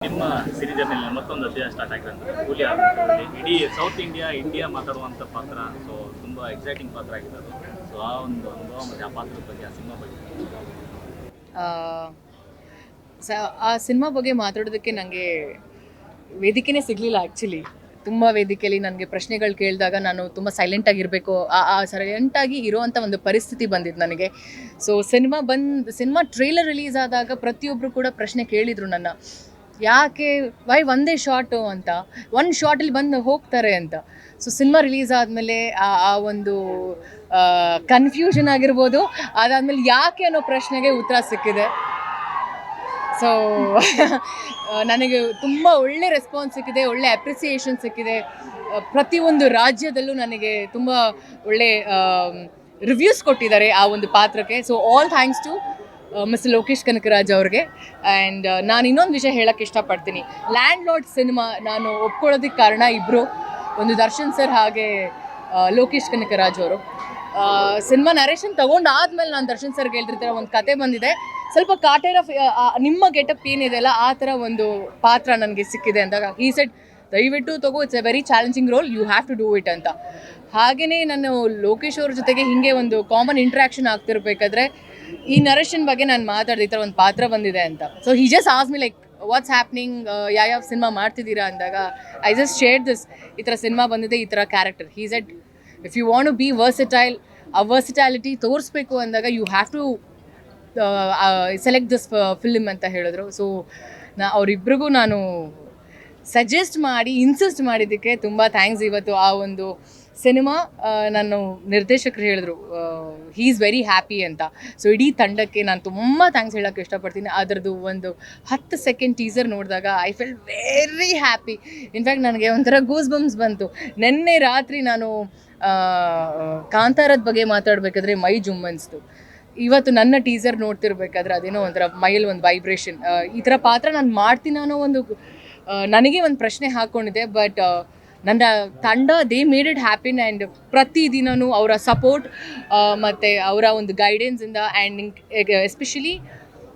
ನಿಮ್ಮ ಸಿರೀಸ್ ಮೇಲೆ ಮತ್ತೊಂದು ಅಧ್ಯಾಯ ಸ್ಟಾರ್ಟ್ ಆಗಿದೆ ಅಂತ ಕೂಲಿ ಇಡೀ ಸೌತ್ ಇಂಡಿಯಾ ಮಾತಾಡುವಂಥ ಪಾತ್ರ. ಸೊ ತುಂಬ ಎಕ್ಸೈಟಿಂಗ್ ಪಾತ್ರ ಆಗಿದೆ ಅದು. ಸೊ ಆ ಒಂದು ಅನುಭವ ಮತ್ತು ಆ ಪಾತ್ರದ ಬಗ್ಗೆ, ಆ ಸಿನಿಮಾ ಬಗ್ಗೆ. ಆ ಸಿನಿಮಾ ಬಗ್ಗೆ ಮಾತಾಡೋದಕ್ಕೆ ನನಗೆ ವೇದಿಕೆನೇ ಸಿಗಲಿಲ್ಲ ಆ್ಯಕ್ಚುಲಿ. ತುಂಬ ವೇದಿಕೆಯಲ್ಲಿ ನನಗೆ ಪ್ರಶ್ನೆಗಳು ಕೇಳಿದಾಗ ನಾನು ತುಂಬ ಸೈಲೆಂಟಾಗಿರಬೇಕು, ಸೈಲೆಂಟಾಗಿ ಇರೋವಂಥ ಒಂದು ಪರಿಸ್ಥಿತಿ ಬಂದಿದ್ದು ನನಗೆ. ಸೊ ಸಿನಿಮಾ ಟ್ರೇಲರ್ ರಿಲೀಸ್ ಆದಾಗ ಪ್ರತಿಯೊಬ್ಬರು ಕೂಡ ಪ್ರಶ್ನೆ ಕೇಳಿದರು ನನ್ನ, ಯಾಕೆ ಒಂದೇ ಶಾಟು ಅಂತ, ಒಂದು ಶಾಟಲ್ಲಿ ಬಂದು ಹೋಗ್ತಾರೆ ಅಂತ. ಸೊ ಸಿನಿಮಾ ರಿಲೀಸ್ ಆದಮೇಲೆ ಆ ಒಂದು ಕನ್ಫ್ಯೂಷನ್ ಆಗಿರ್ಬೋದು, ಅದಾದಮೇಲೆ ಯಾಕೆ ಅನ್ನೋ ಪ್ರಶ್ನೆಗೆ ಉತ್ತರ ಸಿಕ್ಕಿದೆ. ಸೊ ನನಗೆ ತುಂಬ ಒಳ್ಳೆ ರೆಸ್ಪಾನ್ಸ್ ಸಿಕ್ಕಿದೆ, ಒಳ್ಳೆ ಅಪ್ರಿಸಿಯೇಷನ್ ಸಿಕ್ಕಿದೆ. ಪ್ರತಿಯೊಂದು ರಾಜ್ಯದಲ್ಲೂ ನನಗೆ ತುಂಬ ಒಳ್ಳೆ ರಿವ್ಯೂಸ್ ಕೊಟ್ಟಿದ್ದಾರೆ ಆ ಒಂದು ಪಾತ್ರಕ್ಕೆ. So all thanks to mister Lokesh Kanagaraj ಅವ್ರಿಗೆ. ಆ್ಯಂಡ್ ನಾನು ಇನ್ನೊಂದು ವಿಷಯ ಹೇಳೋಕ್ಕೆ ಇಷ್ಟಪಡ್ತೀನಿ. ಲ್ಯಾಂಡ್ ಲಾರ್ಡ್ ಸಿನಿಮಾ ನಾನು ಒಪ್ಕೊಳ್ಳೋದಕ್ಕೆ ಕಾರಣ ಇಬ್ಬರು, ಒಂದು ದರ್ಶನ್ ಸರ್ ಹಾಗೆ ಲೋಕೇಶ್ ಕನಕರಾಜ್ ಅವರು. ಸಿನಿಮಾ ನರೇಶನ್ ತೊಗೊಂಡಾದ್ಮೇಲೆ ನಾನು ದರ್ಶನ್ ಸರ್ಗೆ ಹೇಳ್ತಿರ್ತಾರೆ, ಒಂದು ಕತೆ ಬಂದಿದೆ, ಸ್ವಲ್ಪ ಕಾಟೇರ ನಿಮ್ಮ ಗೆಟಪ್ ಏನಿದೆಯಲ್ಲ ಆ ಥರ ಒಂದು ಪಾತ್ರ ನನಗೆ ಸಿಕ್ಕಿದೆ ಅಂದಾಗ ಈ ಸೆಡ್ ದಯವಿಟ್ಟು ತಗೋ, it's a very challenging role, you have to do it ಅಂತ. ಹಾಗೆಯೇ ನಾನು ಲೋಕೇಶ್ ಅವ್ರ ಜೊತೆಗೆ ಹೀಗೆ ಒಂದು ಕಾಮನ್ ಇಂಟ್ರ್ಯಾಕ್ಷನ್ ಆಗ್ತಿರ್ಬೇಕಾದ್ರೆ ಈ ನರೇಶನ್ ಬಗ್ಗೆ ನಾನು ಮಾತಾಡಿದೆ, ಈ ಥರ ಒಂದು ಪಾತ್ರ ಬಂದಿದೆ ಅಂತ. So he just ask me like what's happening, ಯಾವ ಸಿನಿಮಾ ಮಾಡ್ತಿದ್ದೀರಾ ಅಂದಾಗ ಐ ಜಸ್ಟ್ ಶೇರ್ಡ್ ದಿಸ್, ಈ ಥರ ಸಿನಿಮಾ ಬಂದಿದೆ, ಈ ಥರ character. He said if you want to be versatile, ಆ ವರ್ಸಿಟಾಲಿಟಿ ತೋರಿಸ್ಬೇಕು ಅಂದಾಗ you have to select this film ಅಂತ ಹೇಳಿದ್ರು. ಸೊ ಅವರಿಬ್ಬರಿಗೂ ನಾನು ಸಜೆಸ್ಟ್ ಮಾಡಿ ಇನ್ಸಿಸ್ಟ್ ಮಾಡಿದ್ದಕ್ಕೆ ತುಂಬ ಥ್ಯಾಂಕ್ಸ್. ಇವತ್ತು ಆ ಒಂದು ಸಿನಿಮಾ ನಾನು ನಿರ್ದೇಶಕರು ಹೇಳಿದ್ರು ಹೀ ಈಸ್ ವೆರಿ ಹ್ಯಾಪಿ ಅಂತ. ಸೊ ಇಡೀ ತಂಡಕ್ಕೆ ನಾನು ತುಂಬ ಥ್ಯಾಂಕ್ಸ್ ಹೇಳೋಕ್ಕೆ ಇಷ್ಟಪಡ್ತೀನಿ. ಅದರದ್ದು ಒಂದು 10 ಸೆಕೆಂಡ್ ಟೀಸರ್ ನೋಡಿದಾಗ I felt very happy. In fact ನನಗೆ ಒಂಥರ ಗೂಸ್ ಬಂಪ್ಸ್ ಬಂತು. ನಿನ್ನೆ ರಾತ್ರಿ ನಾನು ಕಾಂತಾರದ ಬಗ್ಗೆ ಮಾತಾಡಬೇಕಾದ್ರೆ ಮೈ ಜುಮ್ಮನ್ಸ್ತು. ಇವತ್ತು ನನ್ನ ಟೀಸರ್ ನೋಡ್ತಿರ್ಬೇಕಾದ್ರೆ ಅದೇನೋ ಒಂಥರ ಮೈಯಲ್ಲಿ ಒಂದು ವೈಬ್ರೇಷನ್. ಈ ಥರ ಪಾತ್ರ ನಾನು ಮಾಡ್ತೀನಿ ಅನ್ನೋ ಒಂದು ನನಗೆ ಒಂದು ಪ್ರಶ್ನೆ ಹಾಕ್ಕೊಂಡಿದ್ದೆ. ಬಟ್ ನನ್ನ ತಂಡ they made it happen. And ಪ್ರತಿದಿನವೂ ಅವರ ಸಪೋರ್ಟ್ ಮತ್ತು ಅವರ ಒಂದು ಗೈಡೆನ್ಸಿಂದ, ಆ್ಯಂಡ್ ಎಸ್ಪೆಷಲಿ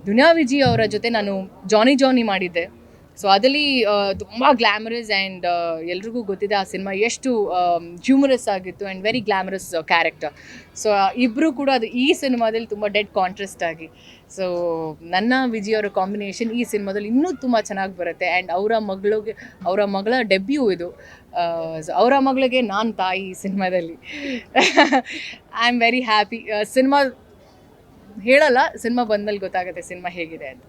ದುನಿಯಾ ವಿಜಿ ಅವರ ಜೊತೆ ನಾನು ಜಾನಿ ಮಾಡಿದ್ದೆ. ಸೊ ಅದರಲ್ಲಿ ತುಂಬ ಗ್ಲ್ಯಾಮರಸ್ ಆ್ಯಂಡ್ ಎಲ್ರಿಗೂ ಗೊತ್ತಿದೆ ಆ ಸಿನಿಮಾ ಎಷ್ಟು ಹ್ಯೂಮರಸ್ ಆಗಿತ್ತು and very glamorous character. So ಇಬ್ಬರು ಕೂಡ ಅದು ಈ ಸಿನಿಮಾದಲ್ಲಿ ತುಂಬ ಡೆಡ್ ಕಾಂಟ್ರಾಸ್ಟ್ ಆಗಿ. ಸೊ ನನ್ನ ವಿಜಯ್ ಅವರ ಕಾಂಬಿನೇಷನ್ ಈ ಸಿನಿಮಾದಲ್ಲಿ ಇನ್ನೂ ತುಂಬ ಚೆನ್ನಾಗಿ ಬರುತ್ತೆ. ಆ್ಯಂಡ್ ಅವರ ಮಗಳ ಡೆಬ್ಯೂ ಇದು. ಅವರ ಮಗಳಿಗೆ ನಾನು ತಾಯಿ ಈ ಸಿನಿಮಾದಲ್ಲಿ. I am very happy. Cinema ಹೇಳಲ್ಲ, ಸಿನಿಮಾ ಬಂದಮೇಲೆ ಗೊತ್ತಾಗುತ್ತೆ ಸಿನಿಮಾ ಹೇಗಿದೆ ಅಂತ.